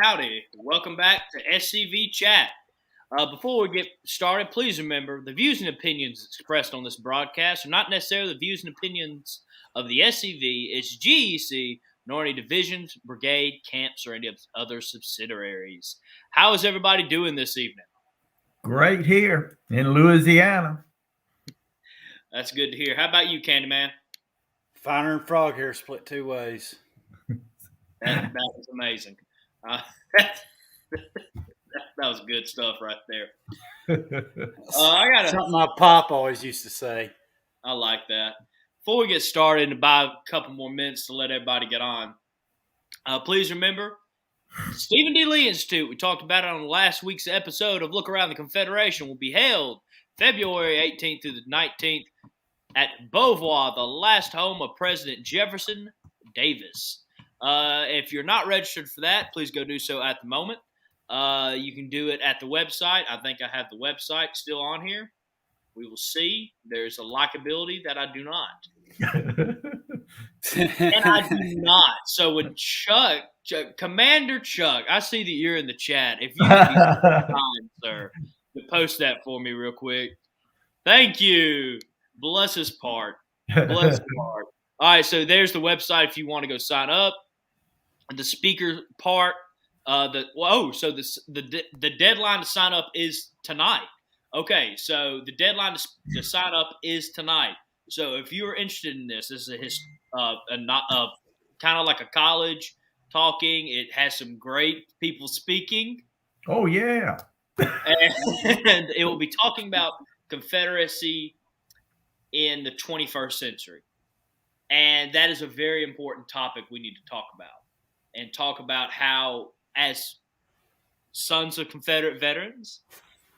Howdy. Welcome back to SCV Chat. Before we get started, please remember the views and opinions expressed on this broadcast are not necessarily the views and opinions of the SCV, its GEC, nor any divisions, brigade, camps, or any other subsidiaries. How is everybody doing this evening? Great here in Louisiana. That's good to hear. How about you, Candyman? Finer and Frog here, split two ways. That was amazing. That was good stuff right there. Something my pop always used to say. I like that. Before we get started and buy a couple more minutes to let everybody get on, please remember Stephen D. Lee Institute. We talked about it on last week's episode of Look Around the Confederation. Will be held February 18th through the 19th at Beauvoir, the last home of President Jefferson Davis. If you're not registered for that, please go do so at the moment. You can do it at the website. I think I have the website still on here. We will see. There's a likability that I do not. And I do not. So when Chuck, Commander Chuck, I see that you're in the chat. If you could be so kind, sir, to post that for me real quick. Thank you. Bless his part. Bless his part. All right, so there's the website if you want to go sign up. The speaker part, the deadline to sign up is tonight. Okay, so the deadline to sign up is tonight. So if you are interested in this is kind of like a college talking. It has some great people speaking. Oh yeah, and it will be talking about Confederacy in the 21st century, and that is a very important topic we need to talk about. And talk about how, as sons of Confederate veterans,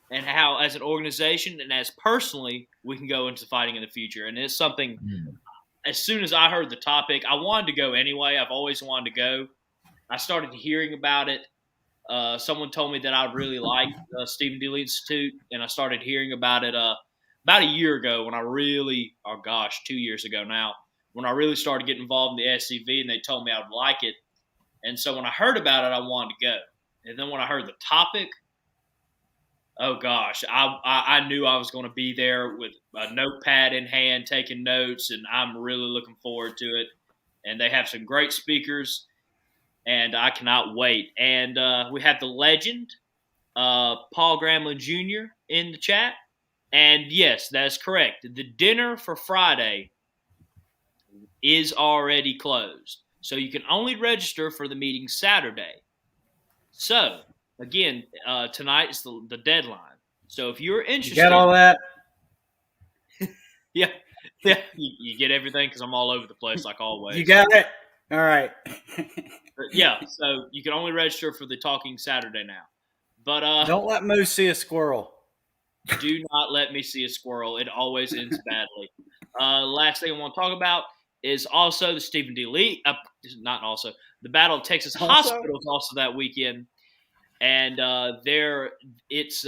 and how, as an organization and as personally, we can go into fighting in the future. And it's something, as soon as I heard the topic, I wanted to go anyway. I've always wanted to go. I started hearing about it. Someone told me that I really liked Stephen D. Lee Institute, and I started hearing about it about a year ago when 2 years ago now, when I really started getting involved in the SCV, and they told me I would like it. And so when I heard about it, I wanted to go. And then when I heard the topic, oh gosh, I knew I was going to be there with a notepad in hand, taking notes, and I'm really looking forward to it. And they have some great speakers, and I cannot wait. And we have the legend, Paul Gramlin Jr. in the chat. And yes, that's correct. The dinner for Friday is already closed. So you can only register for the meeting Saturday. So, again, tonight is the deadline. So if you're interested... You got all that? Yeah. You get everything because I'm all over the place like always. You got it? All right. Yeah, so you can only register for the Talking Saturday now. But don't let Moose see a squirrel. Do not let me see a squirrel. It always ends badly. Last thing I want to talk about is also the Stephen D. Lee, the Battle of Texas Hospital is also that weekend. And it's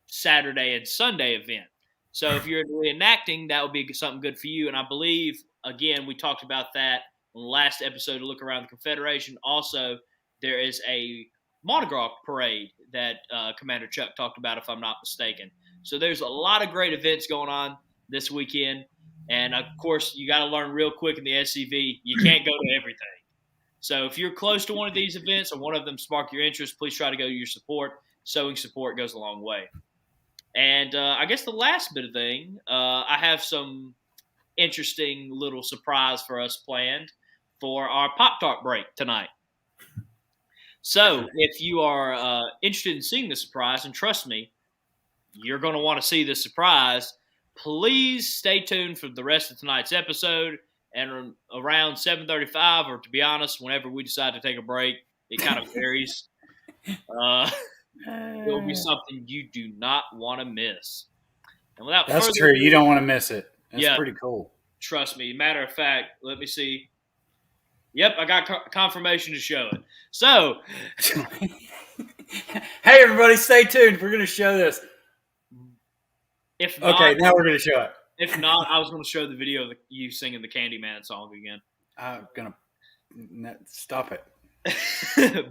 Saturday and Sunday event. So if you're reenacting, that would be something good for you. And I believe, again, we talked about that on the last episode to Look Around the Confederation. Also, there is a Mardi Gras parade that Commander Chuck talked about, if I'm not mistaken. So there's a lot of great events going on this weekend. And, of course, you got to learn real quick in the SCV. You can't go to everything. So if you're close to one of these events or one of them spark your interest, please try to go to your support. Showing support goes a long way. And I guess the last bit of thing, I have some interesting little surprise for us planned for our Pop-Tart break tonight. So if you are interested in seeing the surprise, and trust me, you're going to want to see this surprise, please stay tuned for the rest of tonight's episode. And around 7:35, or to be honest, whenever we decide to take a break, it kind of varies. It will be something you do not want to miss. And That's true. You don't want to miss it. That's pretty cool. Trust me. Matter of fact, let me see. Yep, I got confirmation to show it. So, hey everybody, stay tuned. We're going to show this. If not, okay, now we're going to show it. If not, I was going to show the video of you singing the Candyman song again. I'm going to stop it.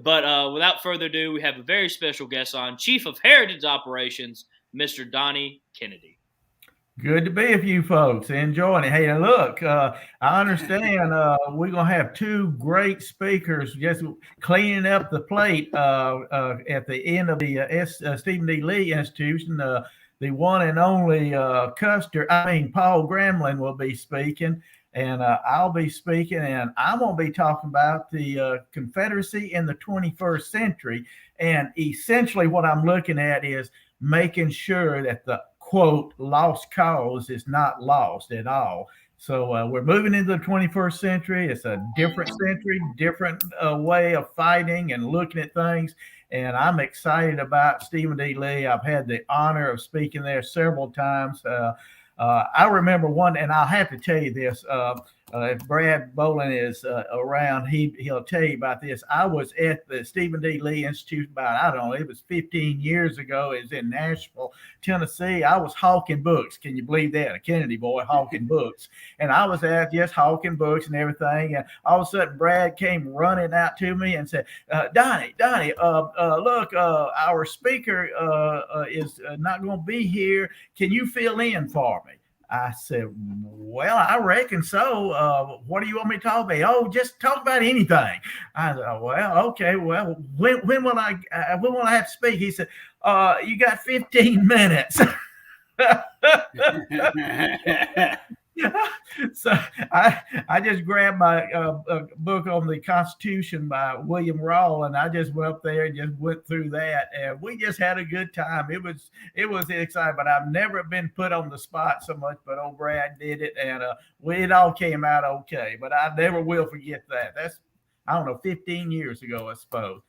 But without further ado, we have a very special guest on, Chief of Heritage Operations, Mr. Donnie Kennedy. Good to be with you folks. Enjoying it. Hey, look, I understand we're going to have two great speakers just cleaning up the plate at the end of the Stephen D. Lee Institution. The one and only Paul Gremlin will be speaking, and I'll be speaking, and I'm going to be talking about the Confederacy in the 21st century. And essentially what I'm looking at is making sure that the quote lost cause is not lost at all. So we're moving into the 21st century. It's a different century, different way of fighting and looking at things. And I'm excited about Stephen D. Lee. I've had the honor of speaking there several times. I remember one, and I'll have to tell you this. If Brad Bolin is around, he'll tell you about this. I was at the Stephen D. Lee Institute about, I don't know, it was 15 years ago. It was in Nashville, Tennessee. I was hawking books. Can you believe that? A Kennedy boy hawking books. And I was at just hawking books and everything. And all of a sudden, Brad came running out to me and said, Donnie, look, our speaker is not going to be here. Can you fill in for me? I said, well, I reckon so. What do you want me to talk about? Oh, just talk about anything. I said, well, okay. Well, when will I have to speak? He said, you got 15 minutes. So I just grabbed my book on the Constitution by William Rawle, and I just went up there and just went through that, and we just had a good time. It was exciting, but I've never been put on the spot so much. But old Brad did it, and it all came out okay. But I never will forget that. That's, I don't know, 15 years ago, I suppose.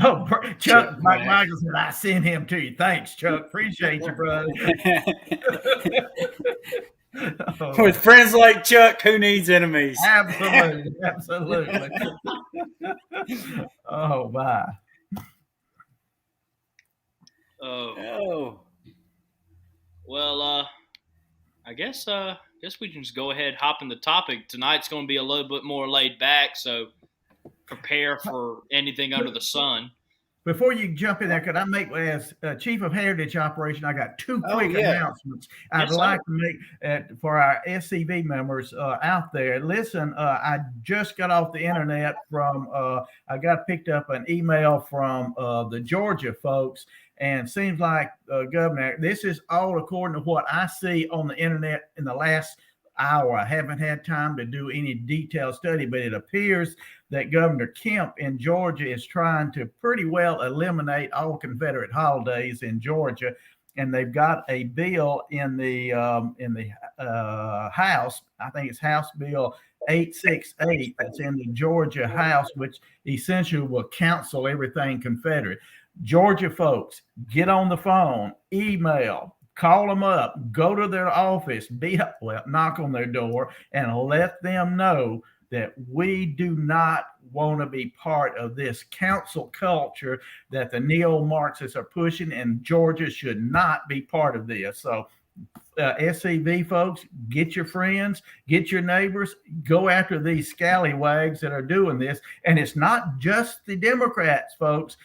Oh, Chuck, Mike Michael said, I sent him to you. Thanks, Chuck. Appreciate you, brother. With friends like Chuck, who needs enemies? Absolutely. Absolutely. Oh, my. Oh. Well, I guess we can just go ahead, hop in the topic. Tonight's going to be a little bit more laid back, so prepare for anything under the sun. Before you jump in there, could I make, as Chief of Heritage Operation, I got two quick announcements I'd like to make for our SCV members out there. Listen, I just got off the internet from, I got picked up an email from the Georgia folks, and seems like, Governor, this is all according to what I see on the internet in the last hour. I haven't had time to do any detailed study, but it appears that Governor Kemp in Georgia is trying to pretty well eliminate all Confederate holidays in Georgia, and they've got a bill in the House. I think it's House Bill 868 that's in the Georgia House, which essentially will cancel everything Confederate. Georgia folks, get on the phone, email, call them up, go to their office, knock on their door, and let them know that we do not want to be part of this council culture that the neo-Marxists are pushing, and Georgia should not be part of this. So SCV folks, get your friends, get your neighbors, go after these scallywags that are doing this. And it's not just the Democrats, folks.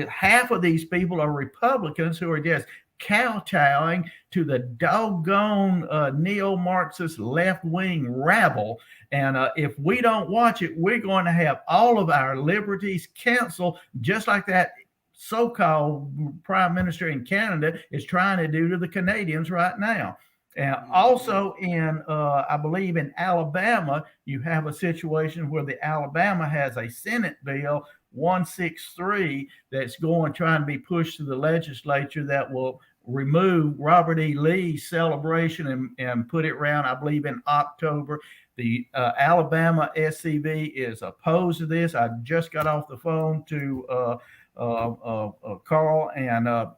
Half of these people are Republicans who are just kowtowing to the doggone neo-Marxist left-wing rabble. And if we don't watch it, we're going to have all of our liberties canceled, just like that so-called prime minister in Canada is trying to do to the Canadians right now. And also in, I believe in Alabama, you have a situation where the Alabama has a Senate bill 163 that's trying to be pushed to the legislature that will remove Robert E. Lee's celebration and put it around, I believe, in October. The Alabama SCV is opposed to this. I just got off the phone to Carl and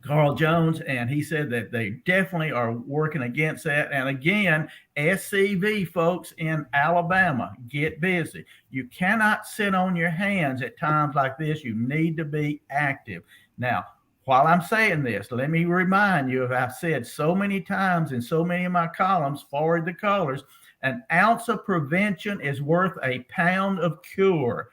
Carl Jones, and he said that they definitely are working against that. And again, SCV folks in Alabama, get busy. You cannot sit on your hands at times like this. You need to be active. Now, while I'm saying this, let me remind you, I've said so many times in so many of my columns, forward the colors, An ounce of prevention is worth a pound of cure.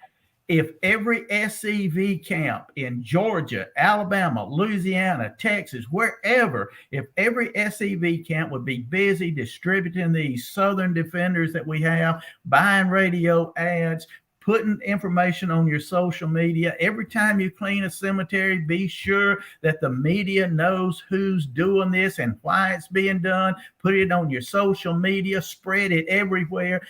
If every SCV camp in Georgia, Alabama, Louisiana, Texas, wherever, if every SCV camp would be busy distributing these Southern defenders that we have, buying radio ads, putting information on your social media. Every time you clean a cemetery, be sure that the media knows who's doing this and why it's being done. Put it on your social media, spread it everywhere.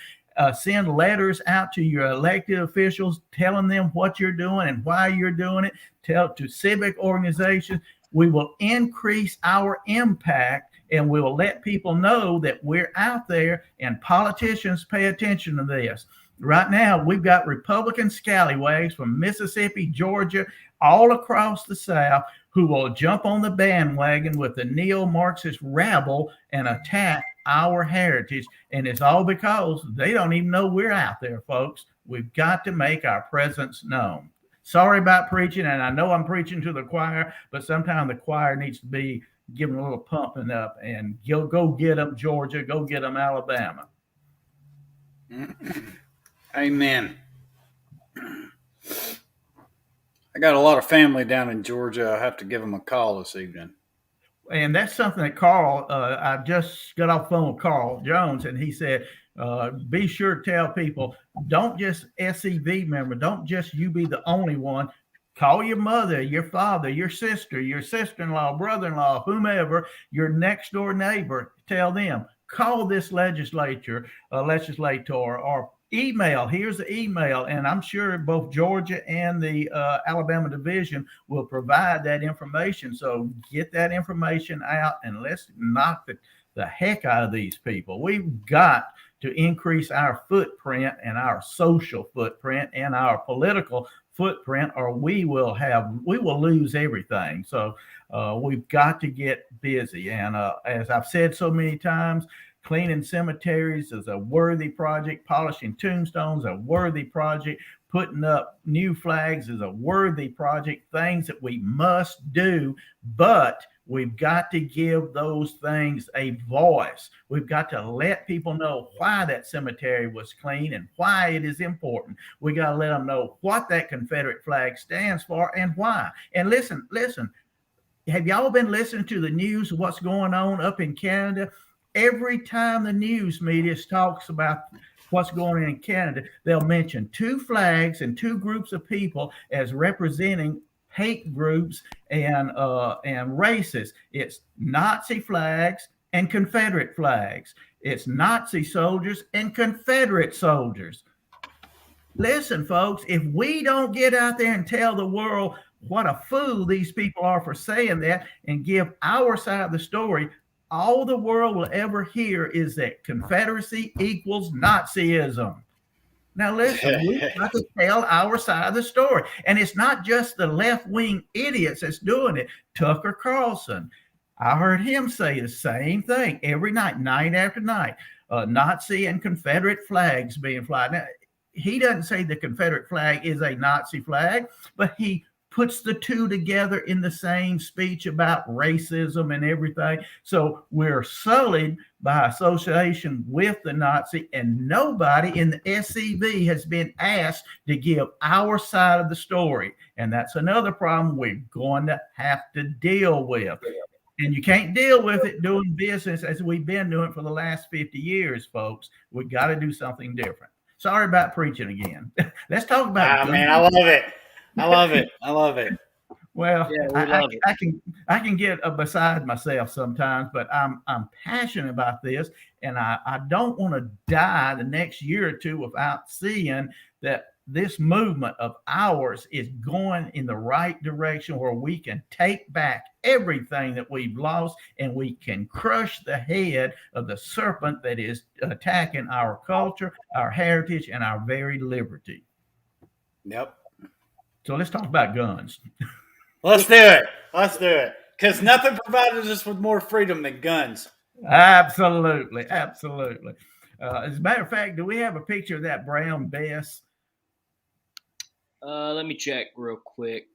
Send letters out to your elected officials telling them what you're doing and why you're doing it. Tell to civic organizations. We will increase our impact, and we will let people know that we're out there, and politicians pay attention to this. Right now, we've got Republican scallywags from Mississippi, Georgia, all across the South who will jump on the bandwagon with the neo-Marxist rabble and attack our heritage. And it's all because they don't even know we're out there, folks. We've got to make our presence known. Sorry about preaching, and I know I'm preaching to the choir, but sometimes the choir needs to be given a little pumping up. And go get them, Georgia. Go get them, Alabama. Amen. I got a lot of family down in Georgia. I have to give them a call this evening. And that's something that Carl, I just got off the phone with Carl Jones, and he said, be sure to tell people, don't just SCV member, don't just you be the only one. Call your mother, your father, your sister-in-law, brother-in-law, whomever, your next door neighbor. Tell them, call this legislator, or email. Here's the email, and I'm sure both Georgia and the Alabama division will provide that information. So get that information out, and let's knock the heck out of these people. We've got to increase our footprint and our social footprint and our political footprint, or we will lose everything. So we've got to get busy. And as I've said so many times, cleaning cemeteries is a worthy project. Polishing tombstones, a worthy project. Putting up new flags is a worthy project. Things that we must do, but we've got to give those things a voice. We've got to let people know why that cemetery was clean and why it is important. We got to let them know what that Confederate flag stands for and why. And listen, have y'all been listening to the news of what's going on up in Canada? Every time the news media talks about what's going on in Canada, they'll mention two flags and two groups of people as representing hate groups and races. It's Nazi flags and Confederate flags. It's Nazi soldiers and Confederate soldiers. Listen, folks, if we don't get out there and tell the world what a fool these people are for saying that and give our side of the story, all the world will ever hear is that Confederacy equals Nazism. Now, listen, we've got to tell our side of the story. And it's not just the left-wing idiots that's doing it. Tucker Carlson, I heard him say the same thing every night, night after night. Nazi and Confederate flags being flying. Now, he doesn't say the Confederate flag is a Nazi flag, but he puts the two together in the same speech about racism and everything. So we're sullied by association with the Nazi, and nobody in the SCV has been asked to give our side of the story. And that's another problem we're going to have to deal with. And you can't deal with it doing business as we've been doing for the last 50 years, folks. We've got to do something different. Sorry about preaching again. Let's talk about man, I love it. I love it. I love it. Well, yeah, I can get beside myself sometimes, but I'm passionate about this, and I don't want to die the next year or two without seeing that this movement of ours is going in the right direction, where we can take back everything that we've lost, and we can crush the head of the serpent that is attacking our culture, our heritage, and our very liberty. Yep. So let's talk about guns. Let's do it. Let's do it. Because nothing provided us with more freedom than guns. Absolutely. Absolutely. As a matter of fact, do we have a picture of that brown Bess? Let me check real quick.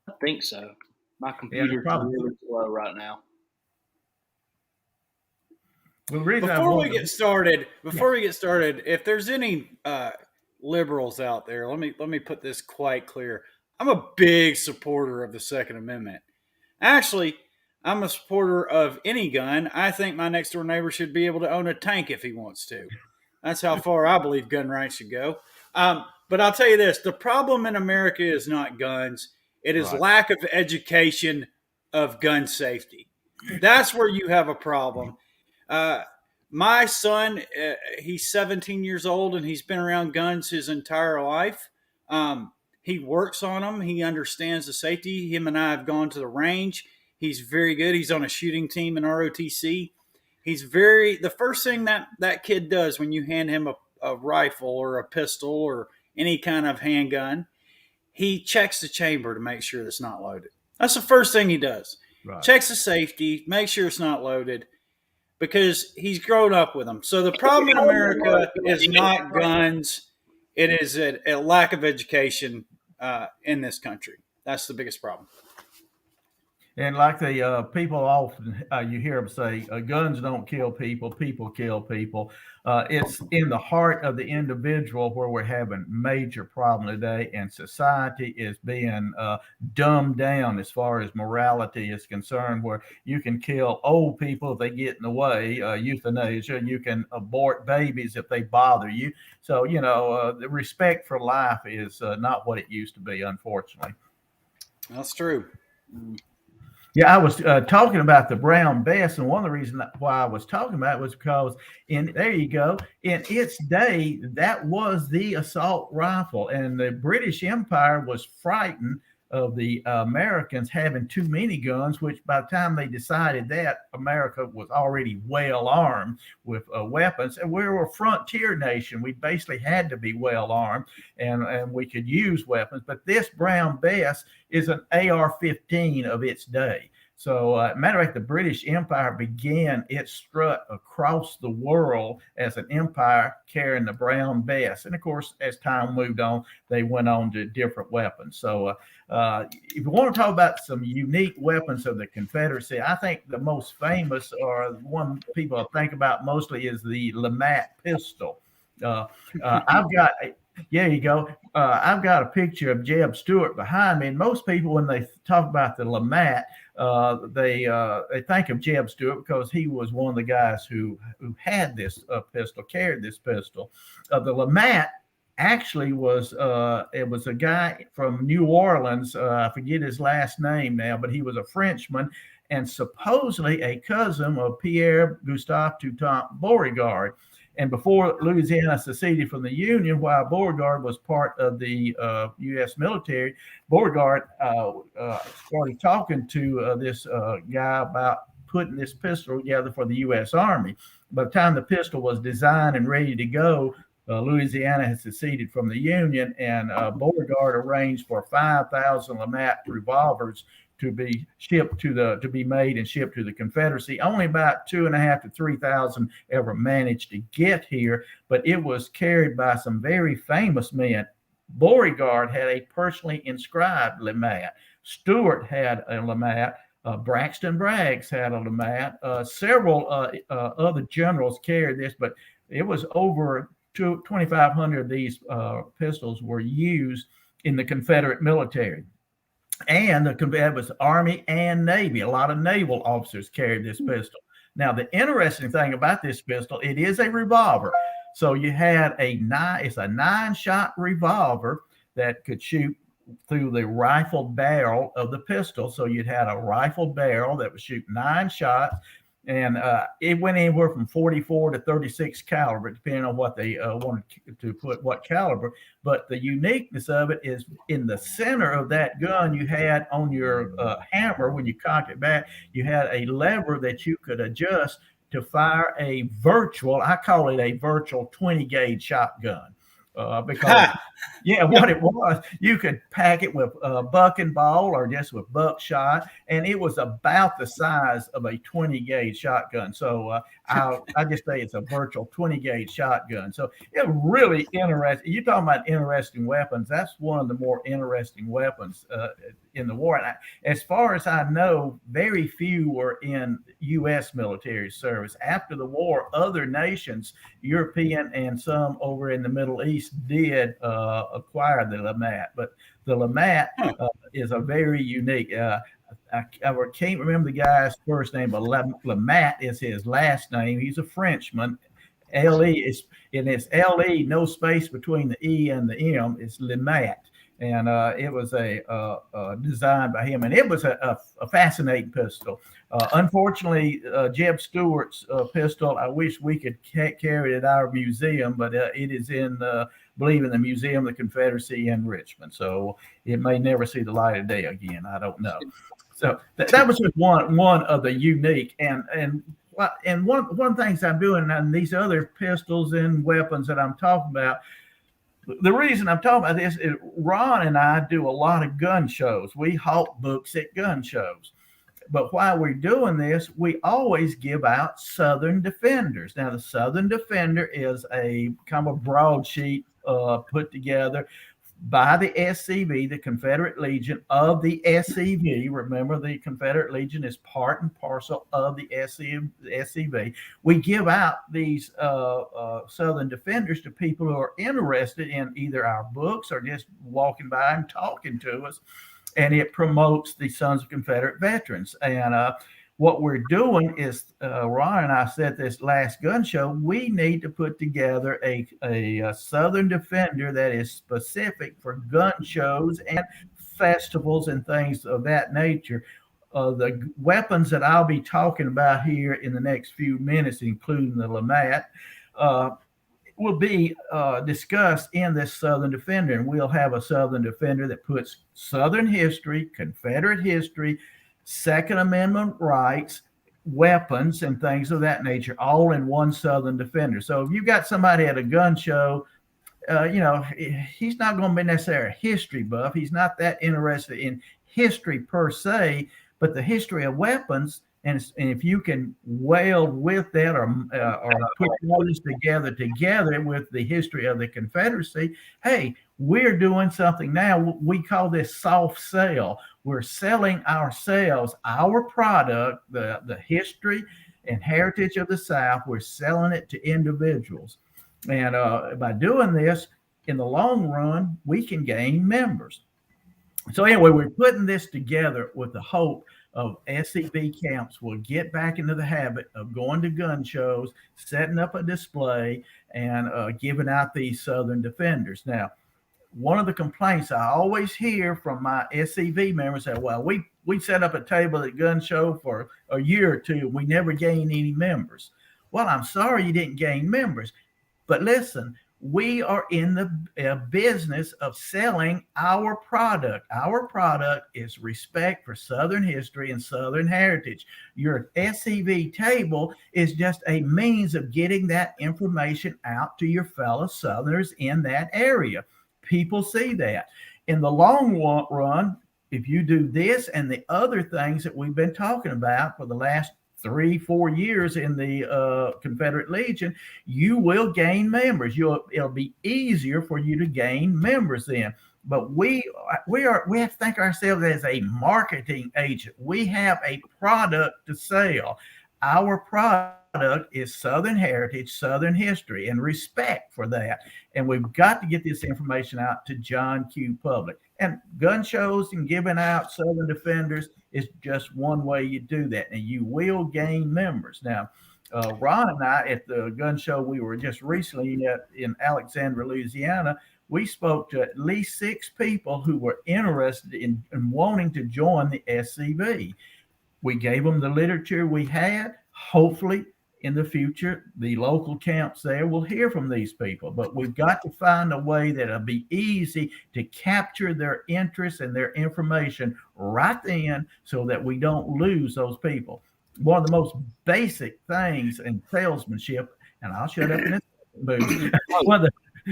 I think so. My computer's really slow right now. Well, the reason Before we get started, if there's any liberals out there, let me put this quite clear. I'm a big supporter of the Second Amendment. Actually, I'm a supporter of any gun. I think my next door neighbor should be able to own a tank if he wants to. That's how far I believe gun rights should go. But I'll tell you this: the problem in America is not guns; it is lack of education of gun safety. That's where you have a problem. My son, he's 17 years old and he's been around guns his entire life. He works on them. He understands the safety. Him and I have gone to the range. He's very good. He's on a shooting team in ROTC. The first thing that kid does when you hand him a rifle or a pistol or any kind of handgun, he checks the chamber to make sure it's not loaded. That's the first thing he does. Right. Checks the safety, make sure it's not loaded, because he's grown up with them. So the problem in America is not guns. It is a lack of education in this country. That's the biggest problem. And like the people often, you hear them say, guns don't kill people, people kill people. It's in the heart of the individual where we're having major problem today, and society is being dumbed down as far as morality is concerned, where you can kill old people if they get in the way, euthanasia, you can abort babies if they bother you. So, the respect for life is not what it used to be, unfortunately. That's true. Yeah, I was talking about the brown vest, and one of the reasons why I was talking about it was because there you go, in its day, that was the assault rifle, and the British Empire was frightened of the Americans having too many guns, which by the time they decided that, America was already well armed with weapons, and we were a frontier nation. We basically had to be well armed, and we could use weapons. But this brown vest is an AR-15 of its day. So, matter of fact, the British Empire began its strut across the world as an empire carrying the brown vest. And of course, as time moved on, they went on to different weapons. So, if you want to talk about some unique weapons of the Confederacy, I think the most famous, or the one people think about mostly, is the LeMat pistol. I've got a picture of Jeb Stuart behind me, and most people, when they talk about the LeMat, they think of Jeb Stuart because he was one of the guys who had this pistol, carried this pistol. The LeMat actually was it was a guy from New Orleans. I forget his last name now, but he was a Frenchman and supposedly a cousin of Pierre Gustave Toutant Beauregard. And before Louisiana seceded from the Union, while Beauregard was part of the U.S. military, Beauregard started talking to this guy about putting this pistol together for the U.S. Army. By the time the pistol was designed and ready to go, Louisiana had seceded from the Union, and Beauregard arranged for 5,000 LeMat revolvers to be made and shipped to the Confederacy. Only about 2,500 to 3,000 ever managed to get here, but it was carried by some very famous men. Beauregard had a personally inscribed LeMat. Stuart had a LeMat. Braxton Braggs had a LeMat. Several other generals carried this, but it was over 2,500 of these pistols were used in the Confederate military. And it was Army and Navy. A lot of naval officers carried this pistol. Now, the interesting thing about this pistol, it is a revolver. So you had it's a 9-shot revolver that could shoot through the rifled barrel of the pistol. So you'd had a rifled barrel that would shoot 9 shots. And it went anywhere from 44 to 36 caliber, depending on what they wanted to put, what caliber. But the uniqueness of it is in the center of that gun, you had on your hammer, when you cocked it back, you had a lever that you could adjust to fire I call it a virtual 20 gauge shotgun. Because what it was, you could pack it with buck and ball or just with buckshot, and it was about the size of a 20 gauge shotgun. So I just say it's a virtual 20 gauge shotgun. So it's really interesting. You're talking about interesting weapons. That's one of the more interesting weapons in the war. And as far as I know, very few were in U.S. military service. After the war, other nations, European and some over in the Middle East, did acquire the LeMat. But the LeMat is a very unique. I can't remember the guy's first name, but LeMat is his last name. He's a Frenchman. LE is, and it's LE, no space between the E and the M. It's LeMat. And it was a design by him, and it was a fascinating pistol. Unfortunately, Jeb Stewart's pistol, I wish we could carry it at our museum, but it is in, believe in the Museum of the Confederacy in Richmond. So it may never see the light of day again. I don't know. So that was just one of the unique and one things I'm doing on these other pistols and weapons that I'm talking about. The reason I'm talking about this is Ron and I do a lot of gun shows. We halt books at gun shows. But while we're doing this, we always give out Southern Defenders. Now, the Southern Defender is a kind of broadsheet put together by the SCV, the Confederate Legion of the SCV. Remember, the Confederate Legion is part and parcel of the SCV. We give out these Southern Defenders to people who are interested in either our books or just walking by and talking to us. And it promotes the Sons of Confederate Veterans. And what we're doing is, Ron and I said this last gun show, we need to put together a Southern Defender that is specific for gun shows and festivals and things of that nature. The weapons that I'll be talking about here in the next few minutes, including the LeMat, will be discussed in this Southern Defender. And we'll have a Southern Defender that puts Southern history, Confederate history, Second Amendment rights, weapons, and things of that nature, all in one Southern Defender. So if you've got somebody at a gun show, he's not going to be necessarily a history buff. He's not that interested in history per se, but the history of weapons. And if you can weld with that or put those together with the history of the Confederacy, hey, we're doing something now. We call this soft sale. We're selling ourselves, our product, the history and heritage of the South. We're selling it to individuals. And by doing this, in the long run, we can gain members. So anyway, we're putting this together with the hope of SCV camps will get back into the habit of going to gun shows, setting up a display, and giving out these Southern Defenders. Now, one of the complaints I always hear from my SCV members is, well, we set up a table at gun show for a year or two, and we never gained any members. Well, I'm sorry you didn't gain members, but listen, we are in the business of selling our product. Our product is respect for Southern history and Southern heritage. Your SCV table is just a means of getting that information out to your fellow Southerners in that area. People see that. In the long run, if you do this and the other things that we've been talking about for the last 3-4 years in the Confederate Legion, you will gain members. It'll be easier for you to gain members then. But we have to think ourselves as a marketing agent. We have a product to sell. Our product is Southern heritage, Southern history, and respect for that. And we've got to get this information out to John Q. Public. And gun shows and giving out Southern Defenders is just one way you do that, and you will gain members. Now, Ron and I at the gun show we were just recently at in Alexandria, Louisiana, we spoke to at least 6 people who were interested in wanting to join the SCV. We gave them the literature we had. Hopefully, in the future, the local camps there will hear from these people. But we've got to find a way that'll be easy to capture their interest and their information right then so that we don't lose those people. One of the most basic things in salesmanship, and I'll shut up in this booth.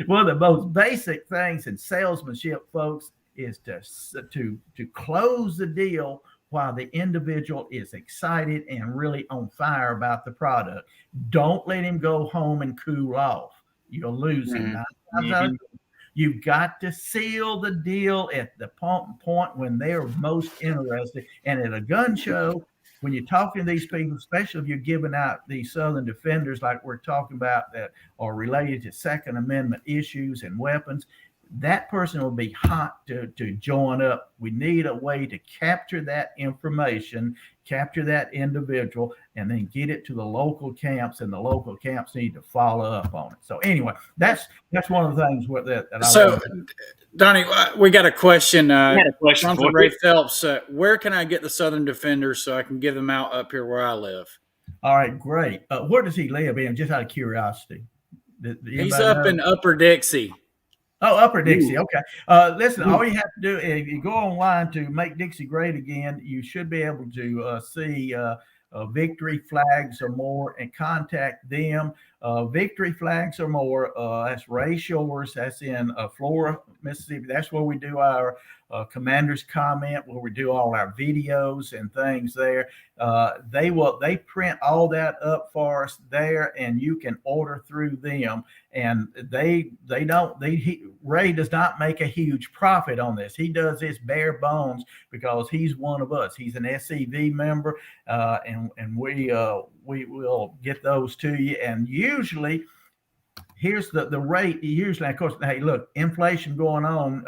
One of the most basic things in salesmanship, folks, is to close the deal while the individual is excited and really on fire about the product. Don't let him go home and cool off. You'll lose him. Mhm. 9 times out of 10, you've got to seal the deal at the point when they're most interested. And at a gun show, when you're talking to these people, especially if you're giving out these Southern defenders like we're talking about that are related to Second Amendment issues and weapons, that person will be hot to join up. We need a way to capture that information, capture that individual, and then get it to the local camps, and the local camps need to follow up on it. So anyway, that's one of the things that I So, Donnie, we got a question. I had a question from for Ray you. Phelps. Where can I get the Southern Defenders so I can give them out up here where I live? All right, great. Where does he live in? Just out of curiosity. He's up in Upper Dixie. Oh, Upper Dixie. Ooh. Okay. Listen, Ooh. all you have to do is if you go online to Make Dixie Great Again, you should be able to see Victory Flags or More and contact them. Victory Flags or More, that's Ray Shores. That's in Flora, Mississippi. That's where we do our commander's comment, where we do all our videos and things there. They print all that up for us there, and you can order through them. And Ray does not make a huge profit on this. He does this bare bones because he's one of us. He's an SCV member, and we will get those to you. And usually, here's the rate. Usually, of course, hey, look, inflation going on.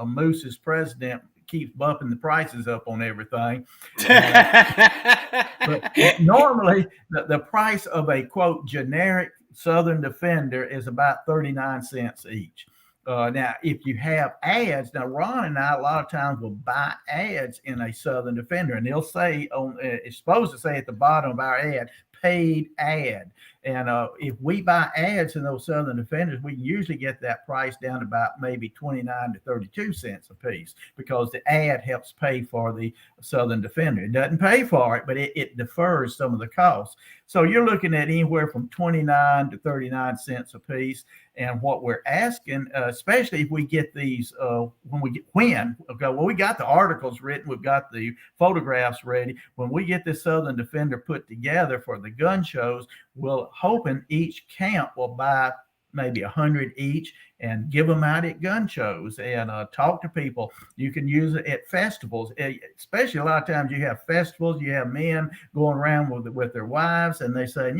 Moose's president keeps bumping the prices up on everything. But normally, the price of a quote generic Southern Defender is about 39 cents each. Now, if you have ads, now Ron and I a lot of times will buy ads in a Southern Defender, and they'll say it's supposed to say at the bottom of our ad, paid ad. And if we buy ads in those Southern Defenders, we can usually get that price down to about maybe 29 to 32 cents a piece, because the ad helps pay for the Southern Defender. It doesn't pay for it, but it defers some of the costs. So you're looking at anywhere from 29 to 39 cents a piece. And what we're asking, especially if we get these, we got the articles written, we've got the photographs ready. When we get this Southern Defender put together for the gun shows, we're hoping each camp will buy maybe 100 each and give them out at gun shows and talk to people. You can use it at festivals, especially a lot of times you have festivals, you have men going around with their wives, and they say,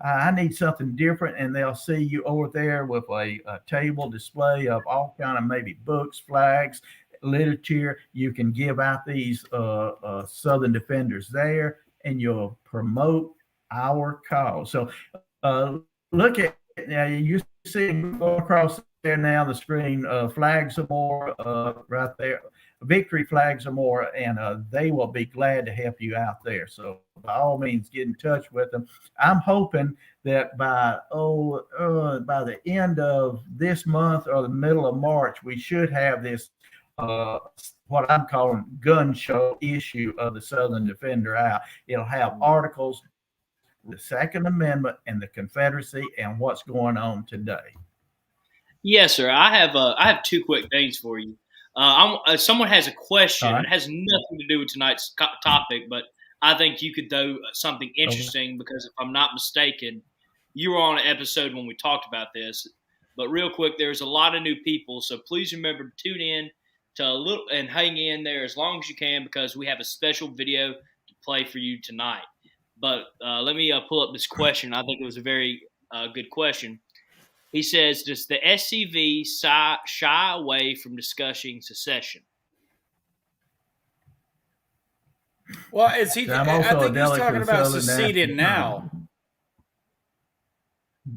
I need something different, and they'll see you over there with a table display of all kind of maybe books, flags, literature. You can give out these Southern Defenders there, and you'll promote our cause. So look at, now you see go across there now the screen, Flags or More, right there, Victory Flags or More, and they will be glad to help you out there. So by all means, get in touch with them. I'm hoping that by the end of this month or the middle of March, we should have this what I'm calling gun show issue of the Southern Defender out. It'll have articles, the Second Amendment and the Confederacy, and what's going on today. Yes, sir. I have two quick things for you. Someone has a question. Right. It has nothing to do with tonight's topic, but I think you could do something interesting because if I'm not mistaken, you were on an episode when we talked about this. But real quick, there's a lot of new people, so please remember to tune in and hang in there as long as you can, because we have a special video to play for you tonight. But let me pull up this question. I think it was a very good question. He says, does the SCV shy away from discussing secession? Well, I think he's talking about seceding now.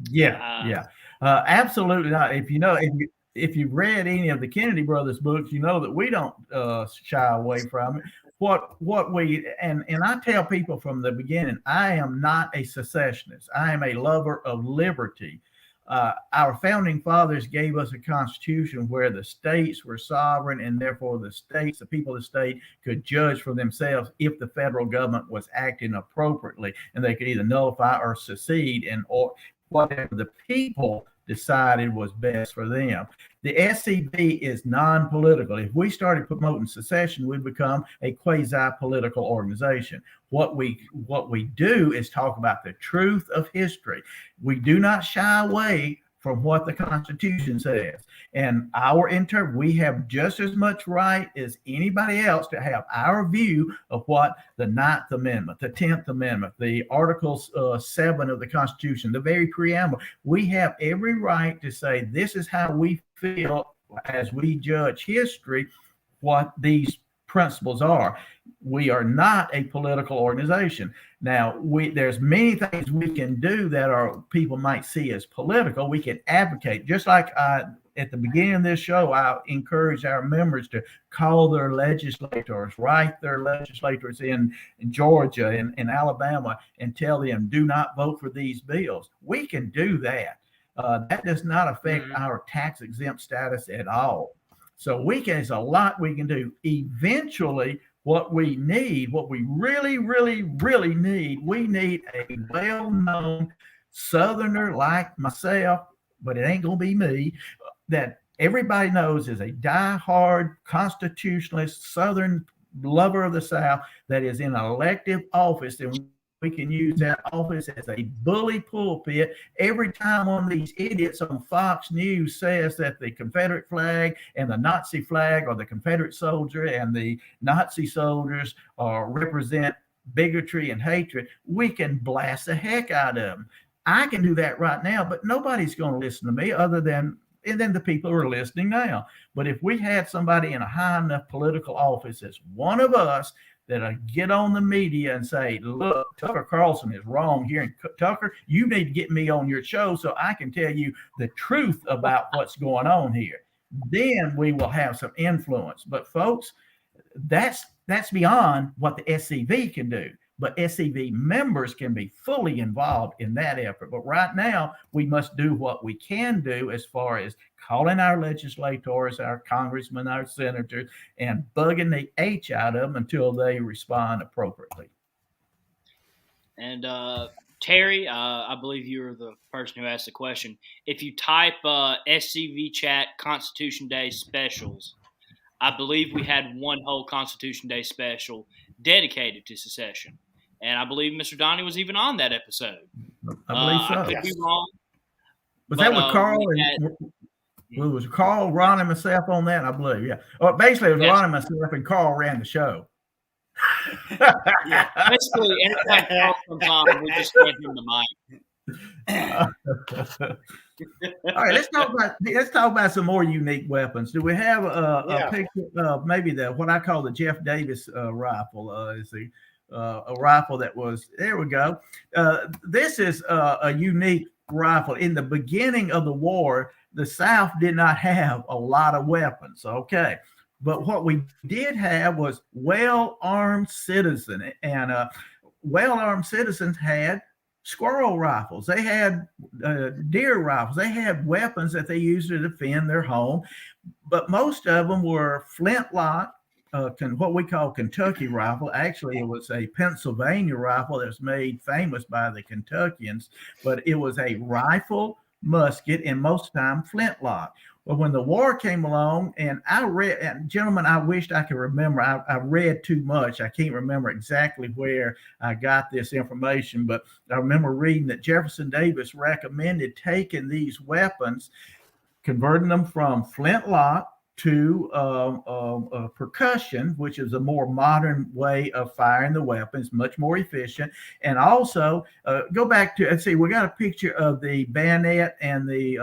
Yeah. Absolutely not. If you've read any of the Kennedy brothers books, you know that we don't shy away from it. What we and I tell people from the beginning, I am not a secessionist. I am a lover of liberty. Our founding fathers gave us a constitution where the states were sovereign, and therefore the people of the state could judge for themselves if the federal government was acting appropriately, and they could either nullify or secede, or whatever the people decided was best for them. The SCV is non-political. If we started promoting secession, we'd become a quasi-political organization. What we do is talk about the truth of history. We do not shy away from what the Constitution says. And we have just as much right as anybody else to have our view of what the 9th Amendment, the 10th Amendment, the Articles 7 of the Constitution, the very preamble. We have every right to say this is how we feel as we judge history, what these principles are. We are not a political organization. Now, there's many things we can do that people might see as political. We can advocate, just like at the beginning of this show, I encourage our members to call their legislators, write their legislators in Georgia and in Alabama, and tell them, do not vote for these bills. We can do that. That does not affect our tax-exempt status at all. So there's a lot we can do. Eventually, what we really, really, really need, we need a well-known Southerner like myself, but it ain't going to be me, that everybody knows is a die-hard constitutionalist, Southern lover of the South that is in an elective office, and we can use that office as a bully pulpit every time one of these idiots on Fox News says that the Confederate flag and the Nazi flag, or the Confederate soldier and the Nazi soldiers represent bigotry and hatred. We can blast the heck out of them. I can do that right now, but nobody's going to listen to me and then the people who are listening now. But if we had somebody in a high enough political office as one of us that get on the media and say, look, Tucker Carlson is wrong here. And Tucker, you need to get me on your show so I can tell you the truth about what's going on here. Then we will have some influence. But folks, that's beyond what the SCV can do. But SCV members can be fully involved in that effort. But right now, we must do what we can do as far as calling our legislators, our congressmen, our senators, and bugging the H out of them until they respond appropriately. And Terry, I believe you were the person who asked the question. If you type SCV chat Constitution Day specials, I believe we had one whole Constitution Day special dedicated to secession. And I believe Mr. Donnie was even on that episode. I believe so. I could be wrong. Was that with Carl? It was Carl, Ron, and myself on that, I believe. Yeah. Well, basically, it was Ron and myself, and Carl ran the show. Yeah. Basically, anytime Carl comes on, we just give him the mic. All right, let's talk about some more unique weapons. Do we have a picture of maybe what I call the Jeff Davis rifle? Is a rifle that was, there we go. This is a unique rifle. In the beginning of the war, the South did not have a lot of weapons. Okay. But what we did have was well-armed citizens, and well-armed citizens had squirrel rifles. They had deer rifles. They had weapons that they used to defend their home, but most of them were flintlock, what we call Kentucky rifle. Actually, it was a Pennsylvania rifle that was made famous by the Kentuckians, but it was a rifle, musket, and most of the time flintlock. Well, when the war came along, and gentlemen, I wished I could remember. I read too much. I can't remember exactly where I got this information, but I remember reading that Jefferson Davis recommended taking these weapons, converting them from flintlock to percussion, which is a more modern way of firing the weapons, much more efficient. And also go back to, let's see, we got a picture of the bayonet and the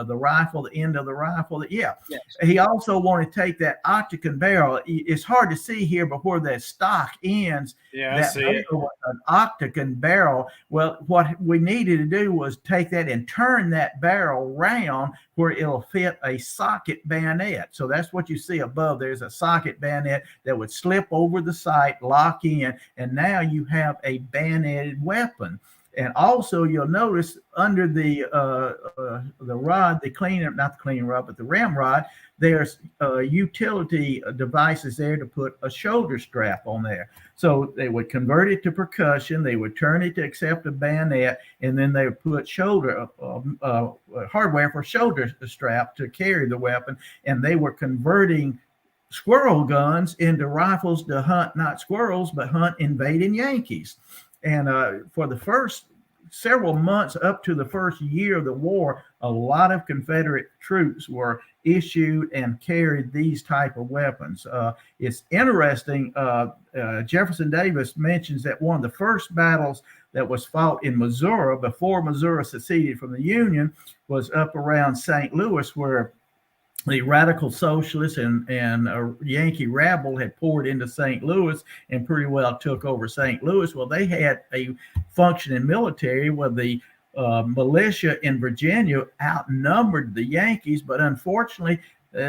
rifle, the end of the rifle. Yeah. Yes. He also wanted to take that octagon barrel. It's hard to see here, but where that stock ends, that was an octagon barrel. Well, what we needed to do was take that and turn that barrel round where it'll fit a socket bayonet. So that's what you see above. There's a socket bayonet that would slip over the sight, lock in, and now you have a bayoneted weapon. And also, you'll notice under the rod, not the cleaning rod, but the ramrod, there's utility devices there to put a shoulder strap on there. So they would convert it to percussion, they would turn it to accept a bayonet, and then they would put shoulder hardware for shoulder strap to carry the weapon. And they were converting squirrel guns into rifles to hunt not squirrels, but hunt invading Yankees. And for the first several months up to the first year of the war, a lot of Confederate troops were issued and carried these type of weapons. It's interesting. Jefferson Davis mentions that one of the first battles that was fought in Missouri before Missouri seceded from the Union was up around St. Louis, where the radical socialists and Yankee rabble had poured into St. Louis and pretty well took over St. Louis. Well, they had a functioning military where the militia in Virginia outnumbered the Yankees, but unfortunately,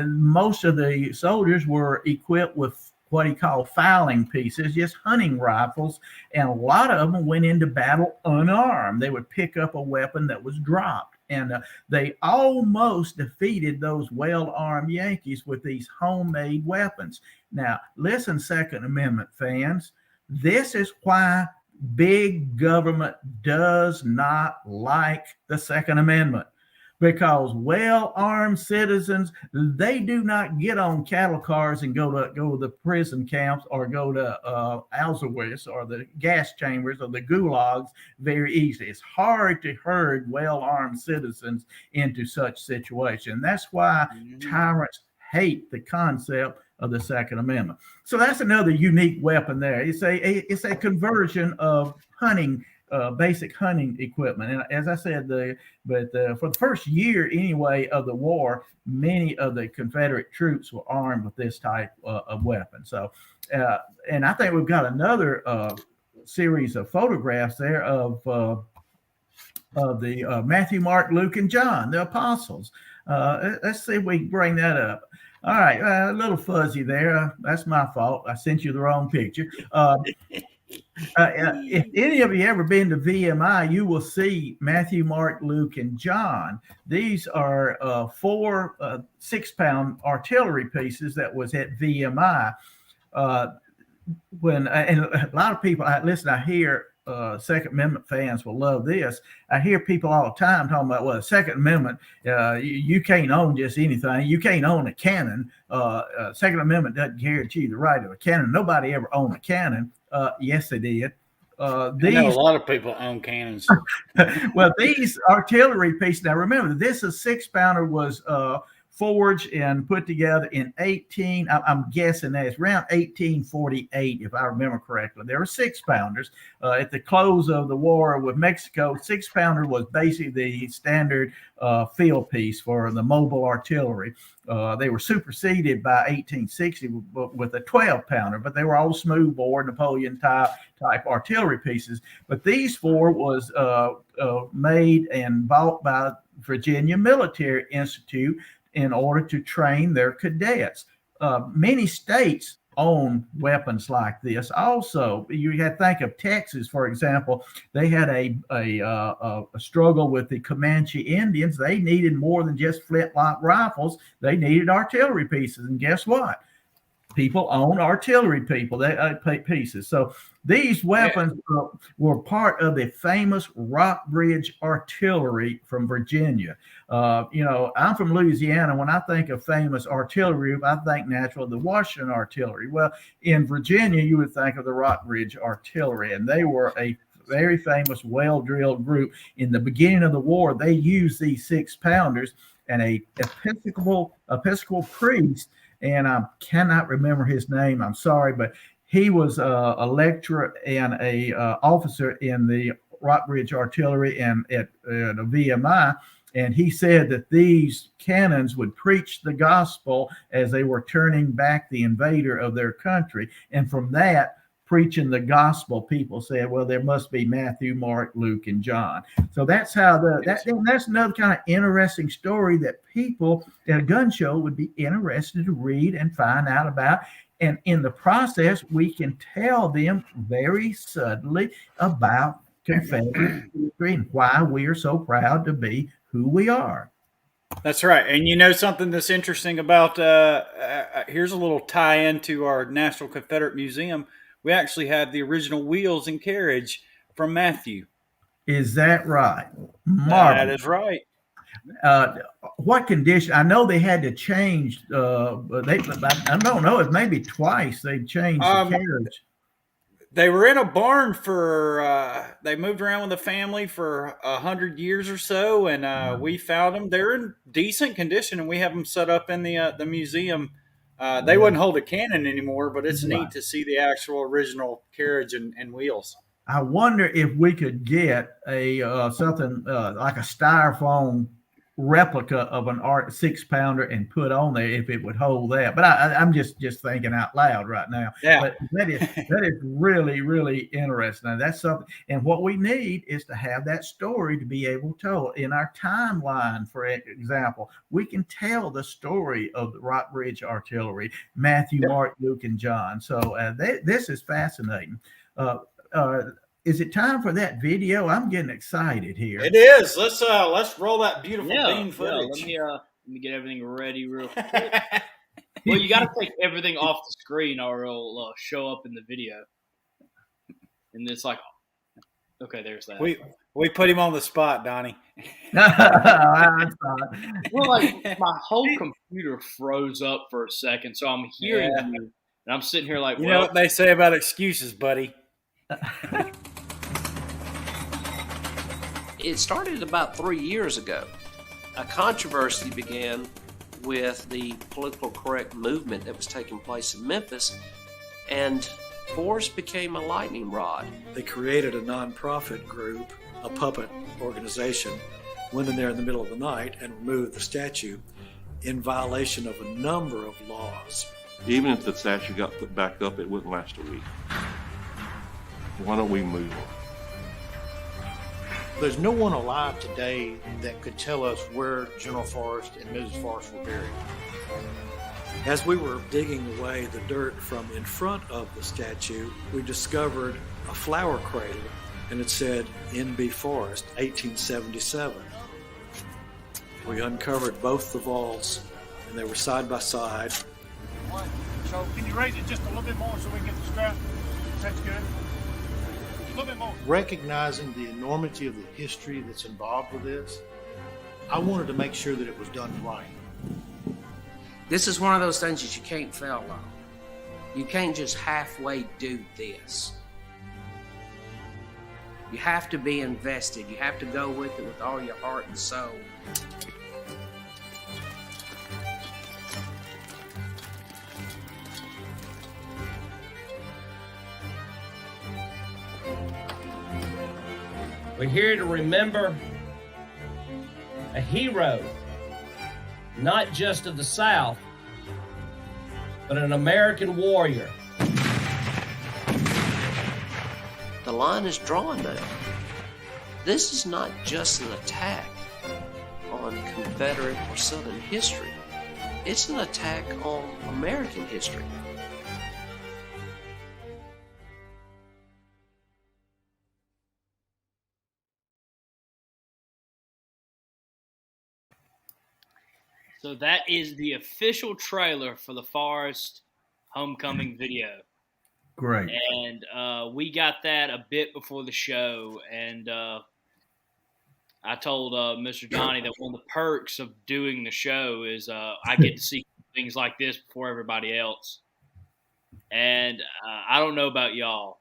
most of the soldiers were equipped with what he called fowling pieces, just hunting rifles, and a lot of them went into battle unarmed. They would pick up a weapon that was dropped. And they almost defeated those well-armed Yankees with these homemade weapons. Now, listen, Second Amendment fans, this is why big government does not like the Second Amendment. Because well-armed citizens, they do not get on cattle cars and go to the prison camps or go to Auschwitz or the gas chambers or the gulags very easily. It's hard to herd well-armed citizens into such situation. That's why tyrants hate the concept of the Second Amendment. So that's another unique weapon there. It's a conversion of hunting. Basic hunting equipment, and as I said, for the first year anyway of the war, many of the Confederate troops were armed with this type of weapon. So, and I think we've got another series of photographs there of the Matthew, Mark, Luke, and John, the apostles. Let's see if we can bring that up. All right, a little fuzzy there. That's my fault. I sent you the wrong picture. If any of you ever been to VMI, you will see Matthew, Mark, Luke, and John. These are 4 6-pound artillery pieces that was at VMI. And a lot of people, I hear Second Amendment fans will love this. I hear people all the time talking about, well, the Second Amendment, you can't own just anything. You can't own a cannon. Second Amendment doesn't guarantee the right of a cannon. Nobody ever owned a cannon. Yes, they did. I know a lot of people own cannons. Well, these artillery pieces, now remember, this is 6-pounder was forged and put together in I'm guessing that it's around 1848, if I remember correctly. There were 6-pounders. At the close of the war with Mexico, 6-pounder was basically the standard field piece for the mobile artillery. They were superseded by 1860 with a 12-pounder, but they were all smoothbore Napoleon type artillery pieces. But these 4 was made and bought by Virginia Military Institute in order to train their cadets. Many states own weapons like this. Also, you had to think of Texas, for example. They had a struggle with the Comanche Indians. They needed more than just flintlock rifles. They needed artillery pieces. And guess what? People own artillery pieces. So these weapons were part of the famous Rockbridge artillery from Virginia. I'm from Louisiana. When I think of famous artillery, I think naturally the Washington artillery. Well, in Virginia, you would think of the Rockbridge artillery, and they were a very famous, well-drilled group. In the beginning of the war, they used these 6-pounders, and a Episcopal priest, and I cannot remember his name. I'm sorry, but he was a lecturer and a officer in the Rockbridge Artillery and at a VMI. And he said that these cannons would preach the gospel as they were turning back the invader of their country. And from that, preaching the gospel, people said, well, there must be Matthew, Mark, Luke, and John. So that's how that's another kind of interesting story that people at a gun show would be interested to read and find out about. And in the process, we can tell them very subtly about Confederate history and why we are so proud to be who we are. That's right. And you know something that's interesting about here's a little tie in to our National Confederate Museum. We actually have the original wheels and carriage from Matthew. Is that right? That is right. What condition? I know they had to change. But I don't know. It maybe twice they changed the carriage. They were in a barn for. They moved around with the family for 100 years or so, and we found them. They're in decent condition, and we have them set up in the museum. They wouldn't hold a cannon anymore, but it's neat to see the actual original carriage and wheels. I wonder if we could get a something like a styrofoam replica of an art 6-pounder and put on there if it would hold that. But I'm just thinking out loud right now. Yeah. But that is really, really interesting. And that's something. And what we need is to have that story to be able to tell in our timeline. For example, we can tell the story of the Rockbridge Artillery, Matthew, Mark, Luke, and John. So this is fascinating. Is it time for that video? I'm getting excited here. It is. Let's roll that beautiful bean footage. Let me get everything ready real quick. Well, you got to take everything off the screen, or it'll show up in the video. And it's like, okay, there's that. We put him on the spot, Donnie. Well, like my whole computer froze up for a second, so I'm hearing you, and I'm sitting here like, you know what they say about excuses, buddy. It started about 3 years ago. A controversy began with the political correct movement that was taking place in Memphis, and Forrest became a lightning rod. They created a nonprofit group, a puppet organization, went in there in the middle of the night and removed the statue in violation of a number of laws. Even if the statue got put back up, it wouldn't last a week. Why don't we move on? There's no one alive today that could tell us where General Forrest and Mrs. Forrest were buried. As we were digging away the dirt from in front of the statue, we discovered a flower cradle, and it said N.B. Forrest, 1877. We uncovered both the vaults, and they were side by side. So can you raise it just a little bit more so we can get the strap? That's good. A little bit more. Recognizing the enormity of the history that's involved with this, I wanted to make sure that it was done right. This is one of those things that you can't fail on. You can't just halfway do this. You have to be invested. You have to go with it with all your heart and soul. We're here to remember a hero, not just of the South, but an American warrior. The line is drawn now. This is not just an attack on Confederate or Southern history. It's an attack on American history. So that is the official trailer for the Forrest Homecoming video. Great. And we got that a bit before the show. And I told Mr. Donnie that one of the perks of doing the show is I get to see things like this before everybody else. And I don't know about y'all,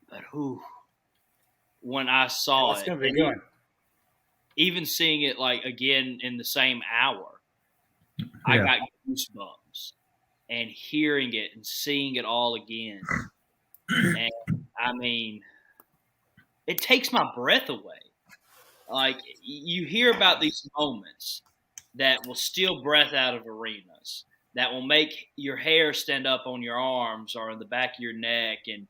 but when I saw It's it, going to be good. Even seeing it like again in the same hour, I got goosebumps, and hearing it and seeing it all again. And I mean, it takes my breath away. Like, you hear about these moments that will steal breath out of arenas, that will make your hair stand up on your arms or in the back of your neck, and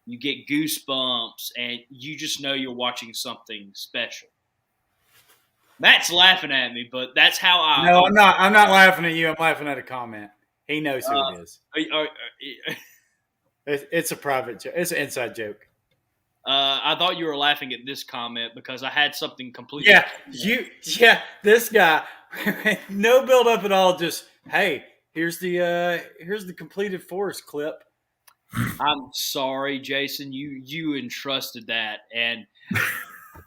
you get goosebumps, and you just know you're watching something special. Matt's laughing at me, but that's how I. No, I'm not. I'm not laughing at you. I'm laughing at a comment. He knows who it is. It's a private joke. It's an inside joke. I thought you were laughing at this comment because I had something completely. Yeah, this guy, no build up at all. Just hey, here's the completed forest clip. I'm sorry, Jason. You entrusted that, and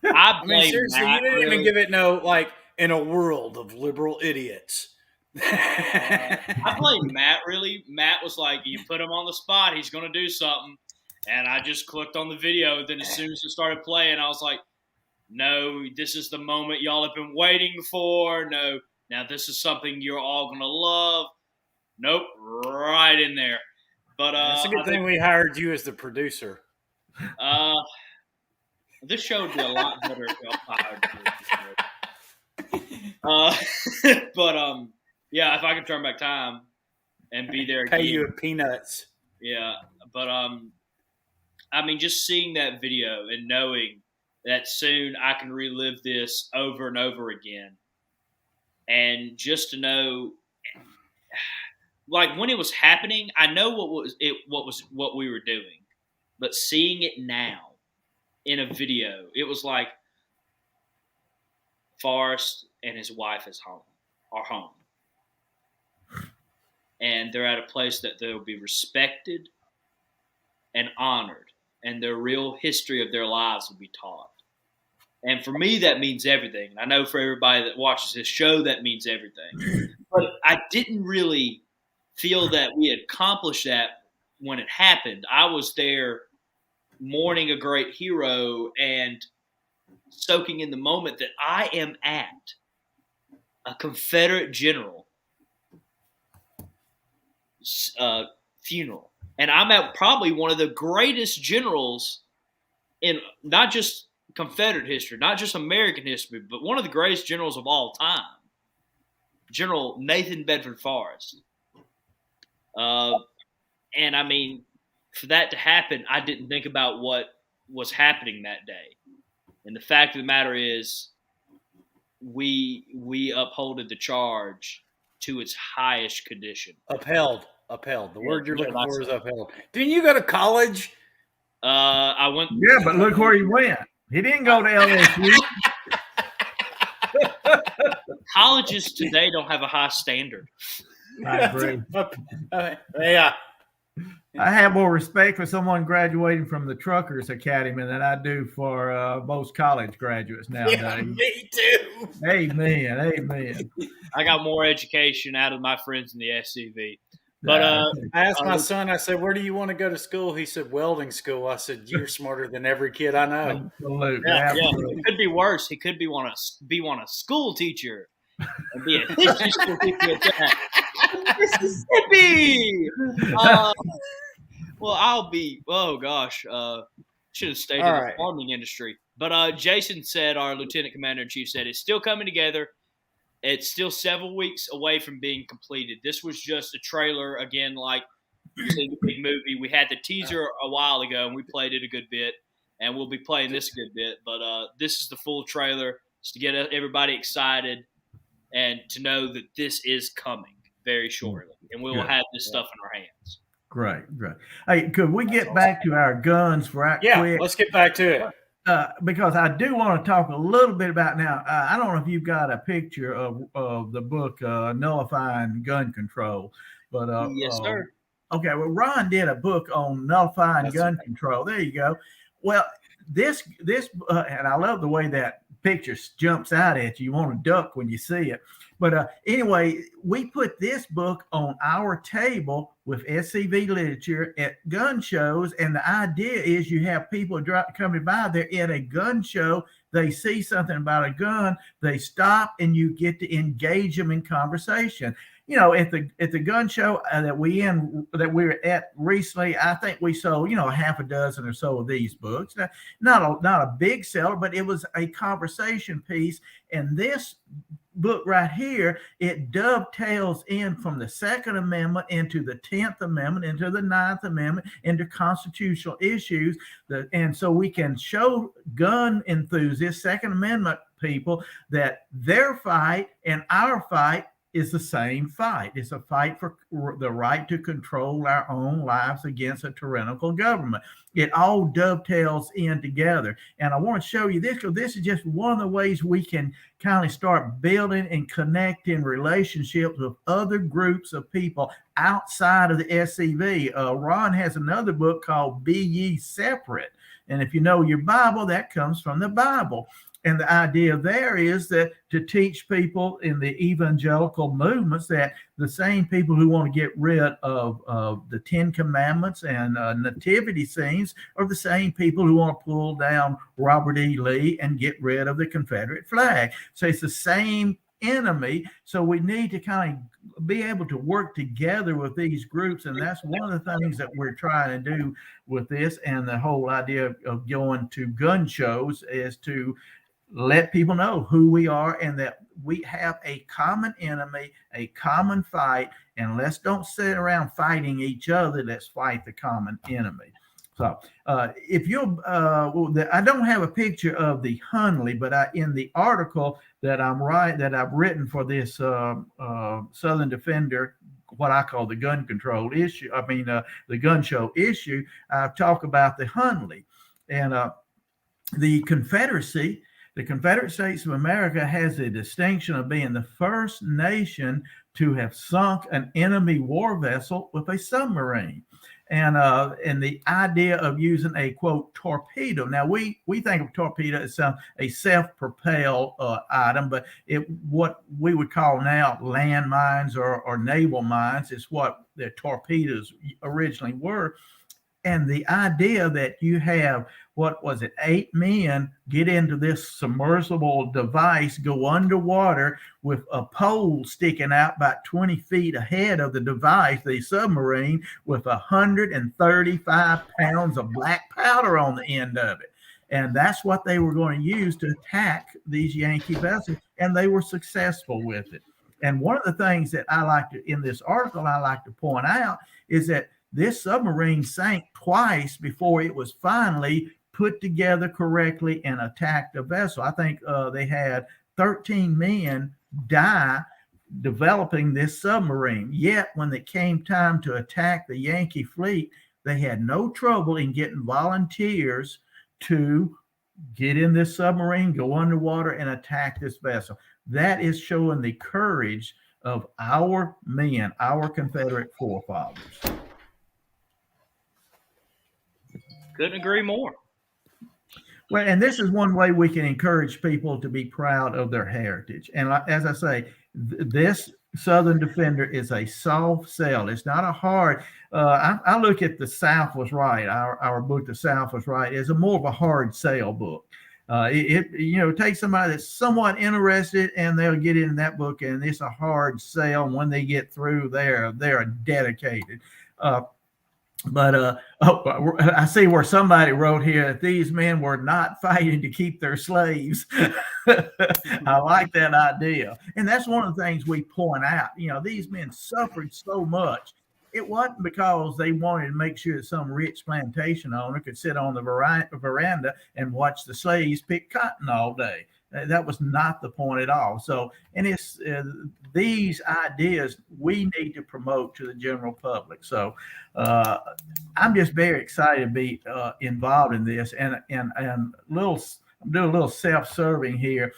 I I blame mean, seriously, Matt, you didn't really. even give it no like in a world of liberal idiots. I blame Matt, really. Matt was like, you put him on the spot, he's going to do something. And I just clicked on the video. Then as soon as it started playing, I was like, no, this is the moment y'all have been waiting for. No, now this is something you're all going to love. Nope, right in there. But It's a good thing we hired you as the producer. This show would be a lot better if y'all hired me. But yeah, if I could turn back time and be there again. Pay you in peanuts. Yeah, but I mean, just seeing that video and knowing that soon I can relive this over and over again, and just to know, like when it was happening, I know what we were doing, but seeing it now in a video, it was like Forrest and his wife are home. And they're at a place that they'll be respected and honored, and their real history of their lives will be taught. And for me, that means everything. And I know for everybody that watches this show, that means everything. But I didn't really feel that we had accomplished that when it happened. I was there mourning a great hero and soaking in the moment that I am at a Confederate general funeral. And I'm at probably one of the greatest generals in not just Confederate history, not just American history, but one of the greatest generals of all time, General Nathan Bedford Forrest. And I mean, for that to happen, I didn't think about what was happening that day. And the fact of the matter is, we upholded the charge to its highest condition. Upheld. The word you're looking for is upheld. Didn't you go to college? I went. Yeah, but look where he went. He didn't go to LSU. Colleges today don't have a high standard. I agree. Yeah. I have more respect for someone graduating from the Truckers Academy than I do for most college graduates nowadays. Yeah, me too. Amen. I got more education out of my friends in the SCV. But I asked my son, I said, where do you want to go to school? He said, welding school. I said, you're smarter than every kid I know. Absolutely. Yeah. It could be worse. He could be want a school teacher and be a history school teacher at that. Mississippi. Well, I'll be. Oh gosh, should have stayed in the farming industry. But Jason said, our lieutenant commander in chief said, it's still coming together. It's still several weeks away from being completed. This was just a trailer, again, like the big movie. We had the teaser a while ago, and we played it a good bit, and we'll be playing this a good bit. But this is the full trailer, just to get everybody excited and to know that this is coming very shortly, and we will have this stuff in our hands. Great. Hey, could we get back to our guns right quick? Yeah, let's get back to it. Because I do want to talk a little bit about now. I don't know if you've got a picture of the book Nullifying Gun Control, but yes, sir. Okay, well, Ron did a book on nullifying gun control. There you go. Well, this and I love the way that picture jumps out at you. You want to duck when you see it. But anyway, we put this book on our table with SCV literature at gun shows. And the idea is you have people coming by, they're at a gun show, they see something about a gun, they stop, and you get to engage them in conversation. You know, at the gun show that we were at recently, I think we sold, half a dozen or so of these books. Not a big seller, but it was a conversation piece. And this book right here, it dovetails in from the Second Amendment into the 10th Amendment, into the 9th Amendment, into constitutional issues. And so we can show gun enthusiasts, Second Amendment people, that their fight and our fight is the same fight. It's a fight for the right to control our own lives against a tyrannical government. It all dovetails in together. And I want to show you this because this is just one of the ways we can kind of start building and connecting relationships with other groups of people outside of the SCV. Ron has another book called Be Ye Separate. And if you know your Bible, that comes from the Bible. And the idea there is that to teach people in the evangelical movements that the same people who want to get rid of the Ten Commandments and nativity scenes are the same people who want to pull down Robert E. Lee and get rid of the Confederate flag. So it's the same enemy. So we need to kind of be able to work together with these groups. And that's one of the things that we're trying to do with this. And the whole idea of going to gun shows is to let people know who we are and that we have a common enemy, a common fight, and let's don't sit around fighting each other. Let's fight the common enemy. So if you'll, I don't have a picture of the Hunley, but in the article that I've written for this Southern Defender, what I call the gun control issue, the gun show issue, I talk about the Hunley. And the Confederacy, the Confederate States of America has the distinction of being the first nation to have sunk an enemy war vessel with a submarine. And the idea of using a, quote, torpedo. Now, we think of torpedo as a self-propelled item, but what we would call now landmines or naval mines is what the torpedoes originally were. And the idea that you have, 8 men get into this submersible device, go underwater with a pole sticking out about 20 feet ahead of the device, the submarine, with 135 pounds of black powder on the end of it. And that's what they were going to use to attack these Yankee vessels. And they were successful with it. And one of the things that in this article, I like to point out is that this submarine sank twice before it was finally put together correctly and attacked a vessel. I think they had 13 men die developing this submarine. Yet when it came time to attack the Yankee fleet, they had no trouble in getting volunteers to get in this submarine, go underwater, and attack this vessel. That is showing the courage of our men, our Confederate forefathers. Couldn't agree more. Well, and this is one way we can encourage people to be proud of their heritage. And as I say, this Southern Defender is a soft sell. It's not a hard. I look at The South Was Right. Our book, The South Was Right, is more of a hard sell book. It takes somebody that's somewhat interested and they'll get in that book, and it's a hard sell. And when they get through, they're dedicated. But I see where somebody wrote here that these men were not fighting to keep their slaves. I like that idea. And that's one of the things we point out. These men suffered so much. It wasn't because they wanted to make sure that some rich plantation owner could sit on the veranda and watch the slaves pick cotton all day. That was not the point at all. So, and it's these ideas we need to promote to the general public. So, I'm just very excited to be involved in this, and I'm doing a little self-serving here,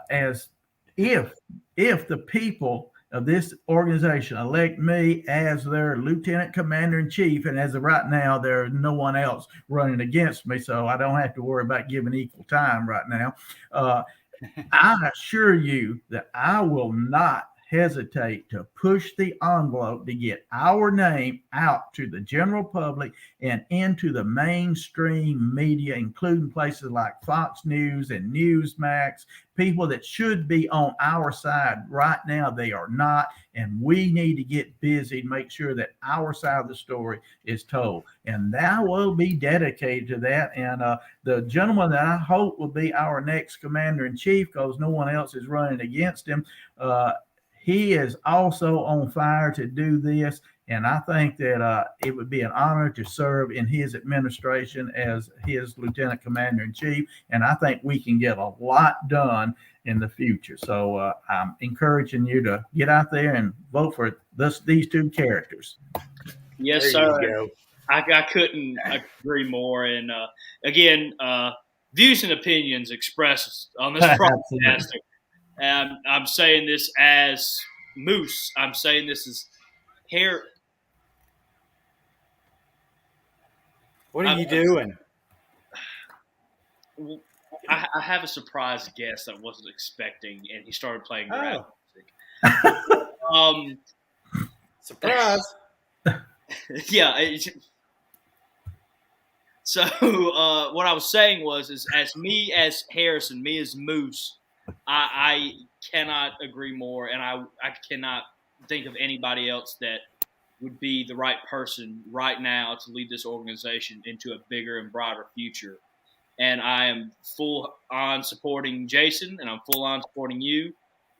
as if the people of this organization elect me as their lieutenant commander in chief, and as of right now, there's no one else running against me, so I don't have to worry about giving equal time right now. I assure you that I will not hesitate to push the envelope to get our name out to the general public and into the mainstream media, including places like Fox News and Newsmax, people that should be on our side right now. They are not, and we need to get busy to make sure that our side of the story is told. And I will be dedicated to that. And the gentleman that I hope will be our next commander in chief, because no one else is running against him, He is also on fire to do this. And I think that it would be an honor to serve in his administration as his lieutenant commander in chief. And I think we can get a lot done in the future. So I'm encouraging you to get out there and vote for these two characters. Yes, sir. I couldn't agree more. And again, views and opinions expressed on this broadcast. And I'm saying this as Moose. I'm saying this as Hair. What are you doing? I have a surprise guest I wasn't expecting, and he started playing rap music. Surprise! Yeah. So what I was saying is as me as Harrison, me as Moose, I cannot agree more, and I cannot think of anybody else that would be the right person right now to lead this organization into a bigger and brighter future. And I am full on supporting Jason, and I'm full on supporting you.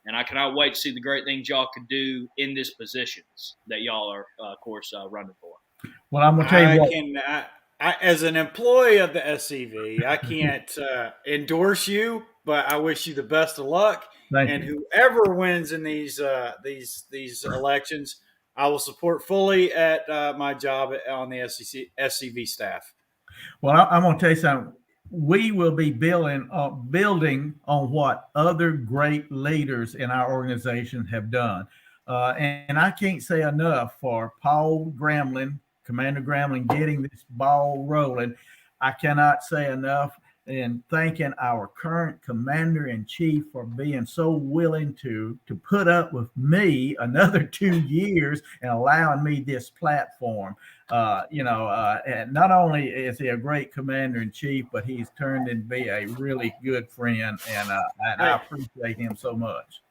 And I cannot wait to see the great things y'all could do in these positions that y'all are, of course, running for. Well, I'm going to tell you what. As an employee of the SCV, I can't endorse you, but I wish you the best of luck. Thank you. Whoever wins in these elections, I will support fully at my job on the SCV staff. Well, I'm going to tell you something. We will be building on what other great leaders in our organization have done. And I can't say enough for Paul Grambling, Commander Grambling, getting this ball rolling. I cannot say enough in thanking our current commander-in-chief for being so willing to put up with me another 2 years and allowing me this platform. And not only is he a great commander-in-chief, but he's turned into be a really good friend, and I appreciate him so much.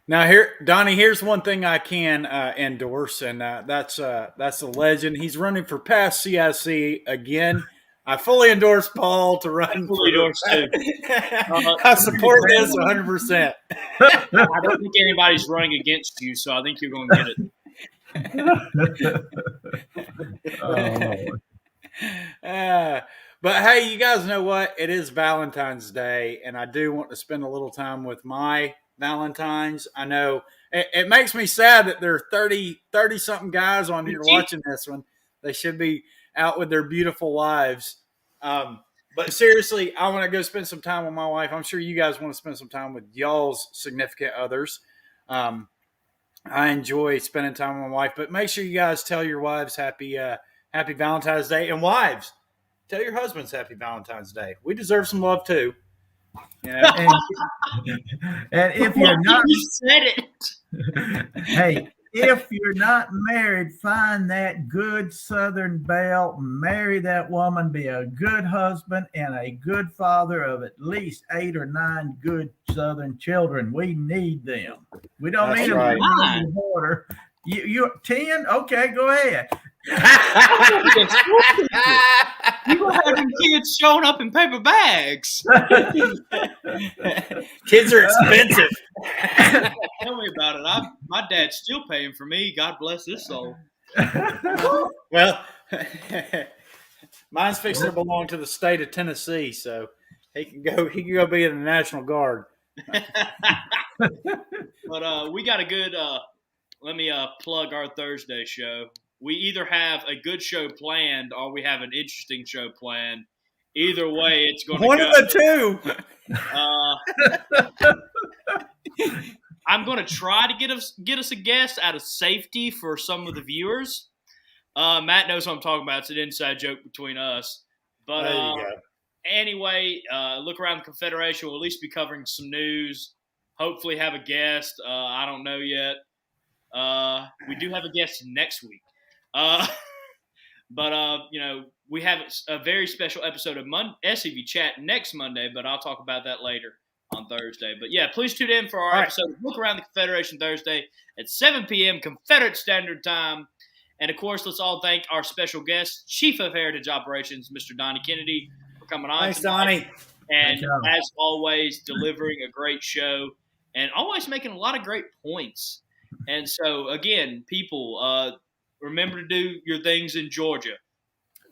Now, Donnie, here's one thing I can endorse, and that's a legend. He's running for past CIC again. I fully endorse Paul to run. I support this 100%. I don't think anybody's running against you, so I think you're going to get it. But hey, you guys know what? It is Valentine's Day, and I do want to spend a little time with my Valentines. I know it makes me sad that there are 30-something guys on here watching this one. They should be out with their beautiful wives. But seriously, I want to go spend some time with my wife. I'm sure you guys want to spend some time with y'all's significant others. I enjoy spending time with my wife, but make sure you guys tell your wives happy Valentine's Day. And wives, tell your husbands happy Valentine's Day. We deserve some love too. You know? And if you're not, you said it. Hey, if you're not married, find that good Southern belle, marry that woman, be a good husband and a good father of at least 8 or 9 good Southern children. We need them. We don't need them in water. You 10? Okay, go ahead. You were having kids showing up in paper bags. Kids are expensive. Tell me about it. My dad's still paying for me. God bless his soul. Well, mine's fixing to belong to the state of Tennessee, so he can go be in the National Guard. But we got a good. Let me plug our Thursday show. We either have a good show planned or we have an interesting show planned. Either way, it's going to one go. of the two. I'm going to try to get us a guest out of safety for some of the viewers. Matt knows what I'm talking about. It's an inside joke between us. But anyway, look around the Confederation. We'll at least be covering some news. Hopefully have a guest. I don't know yet. We do have a guest next week. But we have a very special episode of SCV Chat next Monday, but I'll talk about that later on Thursday. But yeah, please tune in for our episode of Look Around the Confederation Thursday at 7 p.m. Confederate Standard Time. And of course, let's all thank our special guest, Chief of Heritage Operations, Mr. Donnie Kennedy, for coming on. Thanks, tonight. Donnie. And as always, delivering a great show and always making a lot of great points. And so, again, people, remember to do your things in Georgia.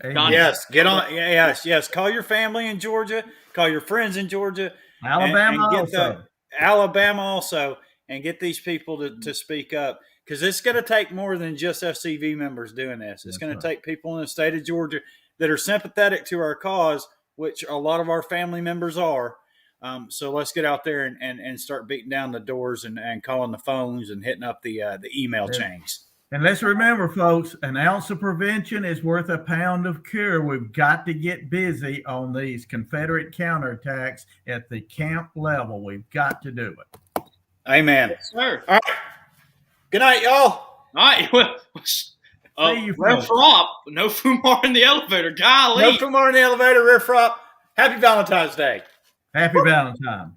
Donnie, Yes, get on. Yes. Call your family in Georgia. Call your friends in Georgia. Alabama and also. Alabama also, and get these people to speak up, because it's going to take more than just FCV members doing this. It's going to take people in the state of Georgia that are sympathetic to our cause, which a lot of our family members are. So let's get out there and start beating down the doors and calling the phones and hitting up the email chains. And let's remember, folks, an ounce of prevention is worth a pound of cure. We've got to get busy on these Confederate counterattacks at the camp level. We've got to do it. Amen. Yes, sir. All right. Good night, y'all. All right. Well, Rev Frop, no Fumar in the elevator. Golly. No Fumar in the elevator, Rev Frop. Happy Valentine's Day. Happy Valentine.